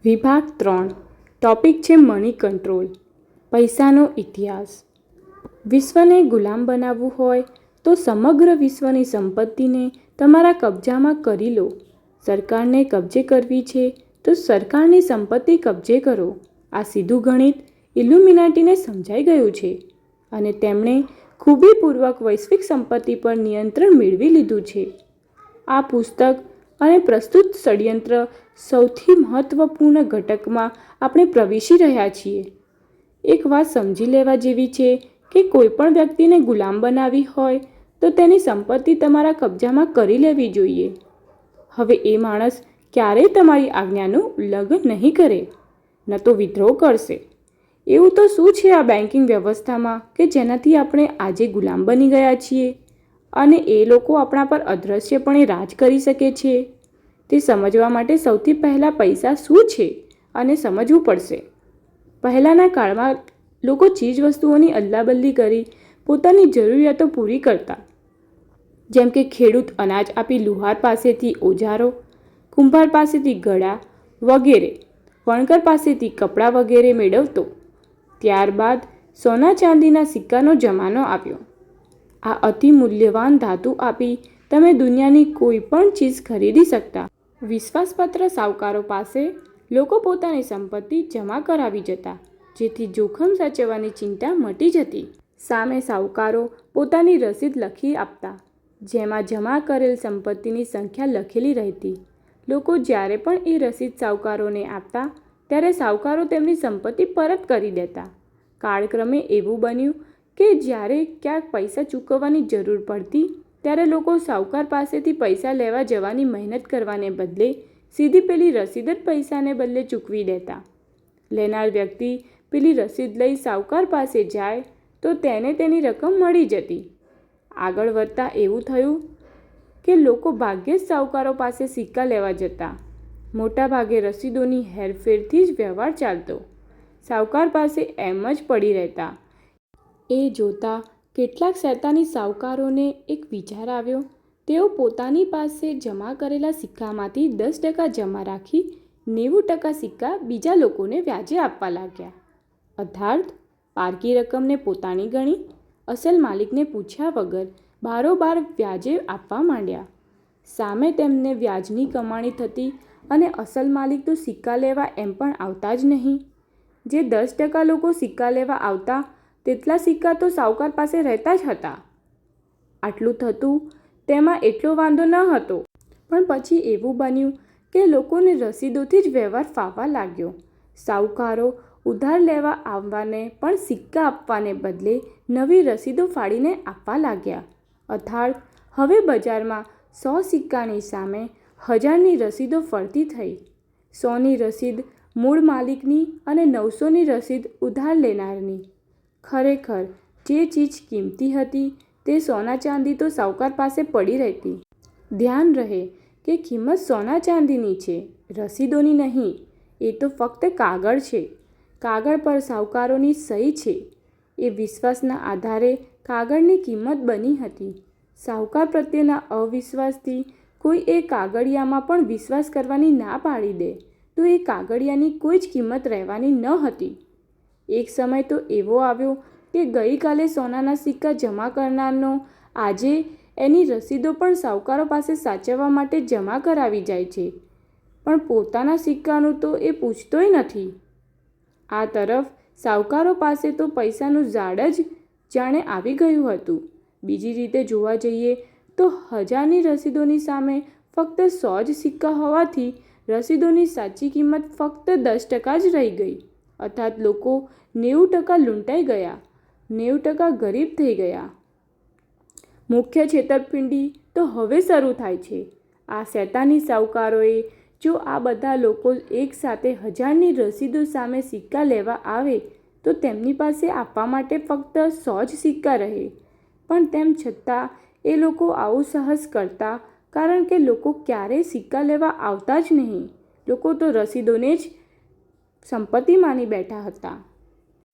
વિભાગ 3 ટોપિક છે money control. પૈસાનો ઇતિહાસ. વિશ્વને ગુલામ બનાવવું હોય તો સમગ્ર વિશ્વની સંપત્તિને તમારા કબજામાં કરી લો. સરકારને કબજે કરવી છે તો સરકારની સંપત્તિ કબજે કરો. આ સીધું ગણિત ઇલ્યુમિનાટીને સમજાઈ ગયું છે અને તેમણે ખૂબીપૂર્વક વૈશ્વિક સંપત્તિ પર નિયંત્રણ મેળવી લીધું છે. આ પુસ્તક અને પ્રસ્તુત ષડયંત્ર સૌથી મહત્વપૂર્ણ ઘટકમાં આપણે પ્રવેશી રહ્યા છીએ. એક વાત સમજી લેવા જેવી છે કે કોઈ પણ વ્યક્તિને ગુલામ બનાવવી હોય તો તેની સંપત્તિ તમારા કબજામાં કરી લેવી જોઈએ. હવે એ માણસ ક્યારેય તમારી આજ્ઞાનું ઉલ્લંઘન નહીં કરે, ન તો વિદ્રોહ કરશે. એવું તો શું છે આ બેન્કિંગ વ્યવસ્થામાં કે જેનાથી આપણે આજે ગુલામ બની ગયા છીએ અને એ લોકો આપણા પર અદૃશ્યપણે રાજ કરી શકે છે? તે સમજવા માટે સૌથી પહેલાં પૈસા શું છે અને સમજવું પડશે. પહેલાંના કાળમાં લોકો ચીજવસ્તુઓની અદલાબદલી કરી પોતાની જરૂરિયાતો પૂરી કરતા. જેમ કે ખેડૂત અનાજ આપી લુહાર પાસેથી ઓજારો, કુંભાર પાસેથી ઘડા વગેરે, વણકર પાસેથી કપડાં વગેરે મેળવતો. ત્યારબાદ સોના ચાંદીના સિક્કાનો જમાનો આવ્યો. આ અતિ મૂલ્યવાન ધાતુ આપી તમે દુનિયાની કોઈ પણ ચીજ ખરીદી શકતા. વિશ્વાસપાત્ર સાવકારો પાસે લોકો પોતાની સંપત્તિ જમા કરાવી જતા, જેથી જોખમ સાચવવાની ચિંતા મટી જતી. સામે સાવકારો પોતાની રસીદ લખી આપતા, જેમાં જમા કરેલ સંપત્તિની સંખ્યા લખેલી રહેતી. લોકો જ્યારે પણ એ રસીદ સાવકારોને આપતા ત્યારે સાવકારો તેમની સંપત્તિ પરત કરી દેતા. કાળક્રમે એવું બન્યું કે જ્યારે ક્યાંક પૈસા ચૂકવવાની જરૂર પડતી ત્યારે લોકો સાવકાર પાસેથી પૈસા લેવા જવાની મહેનત કરવાને બદલે સીધી પેલી રસીદ જ પૈસાને બદલે ચૂકવી દેતા. લેનાર વ્યક્તિ પેલી રસીદ લઈ સાવકાર પાસે જાય તો તેને તેની રકમ મળી જતી. આગળ વધતા એવું થયું કે લોકો ભાગ્યે જ સાવકારો પાસે સિક્કા લેવા જતા. મોટાભાગે રસીદોની હેરફેરથી જ વ્યવહાર ચાલતો. સાવકાર પાસે એમ જ પડી રહેતા. એ જોતા કેટલાક શૈતાની સાવકારોને એક વિચાર આવ્યો. તેઓ પોતાની પાસે જમા કરેલા સિક્કામાંથી 10% જમા રાખી 90% સિક્કા બીજા લોકોને વ્યાજે આપવા લાગ્યા. અર્થાત પારકી રકમને પોતાની ગણી અસલ માલિકને પૂછ્યા વગર બારોબાર વ્યાજે આપવા માંડ્યા. સામે તેમને વ્યાજની કમાણી થતી અને અસલ માલિક તો સિક્કા લેવા એમ પણ આવતા જ નહીં. જે 10% લોકો સિક્કા લેવા આવતા તેટલા સિક્કા તો સાવકાર પાસે રહેતા જ હતા. આટલું થતું તેમાં એટલો વાંધો ન હતો, પણ પછી એવું બન્યું કે લોકોને રસીદોથી જ વ્યવહાર ફાવવા લાગ્યો. સાવકારો ઉધાર લેવા આવવાને પણ સિક્કા આપવાને બદલે નવી રસીદો ફાડીને આપવા લાગ્યા. અર્થાત હવે બજારમાં 100 સિક્કાની સામે 1000ની રસીદો ફરતી થઈ. 100ની રસીદ મૂળ માલિકની અને 900ની રસીદ ઉધાર લેનારની. ખરેખર જે ચીજ કિંમતી હતી તે સોના ચાંદી તો સાવકાર પાસે પડી રહેતી. ધ્યાન રહે કે કિંમત સોના ચાંદીની છે, રસીદોની નહીં. એ તો ફક્ત કાગળ છે. કાગળ પર સાવકારોની સહી છે. એ વિશ્વાસના આધારે કાગળની કિંમત બની હતી. સાવકાર પ્રત્યેના અવિશ્વાસથી કોઈ એ કાગળિયામાં પણ વિશ્વાસ કરવાની ના પાડી દે તો એ કાગળિયાની કોઈ જ કિંમત રહેવાની ન હતી. એક સમય તો એવો આવ્યો કે ગઈકાલે સોનાના સિક્કા જમા કરનારનો આજે એની રસીદો પણ સાવકારો પાસે સાચવવા માટે જમા કરાવી જાય છે, પણ પોતાના સિક્કાનું તો એ પૂછતોય નથી. આ તરફ સાવકારો પાસે તો પૈસાનું ઝાડ જ જાણે આવી ગયું હતું. બીજી રીતે જોવા જઈએ તો 1000ની રસીદોની સામે ફક્ત 100 જ સિક્કા હોવાથી રસીદોની સાચી કિંમત ફક્ત 10% જ રહી ગઈ. અર્થાત લોકો 90% લૂંટાઈ ગયા, 90% ગરીબ થઈ ગયા. મુખ્ય છેતરપિંડી તો હવે શરૂ થાય છે. આ શૈતાની સાવકારોએ જો આ બધા લોકો એક સાથે 1000ની રસીદો સામે સિક્કા લેવા આવે તો તેમની પાસે આપવા માટે ફક્ત 100 જ સિક્કા રહે. પણ તેમ છતાં એ લોકો આવું સાહસ કરતા કારણ કે લોકો ક્યારેય સિક્કા લેવા આવતા જ નહીં. લોકો તો રસીદોને જ સંપત્તિ માની બેઠા હતા.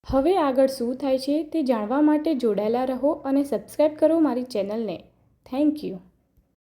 હવે આગળ શું થાય છે તે જાણવા માટે જોડાયેલા રહો અને સબસ્ક્રાઈબ કરો મારી ચેનલને. Thank you.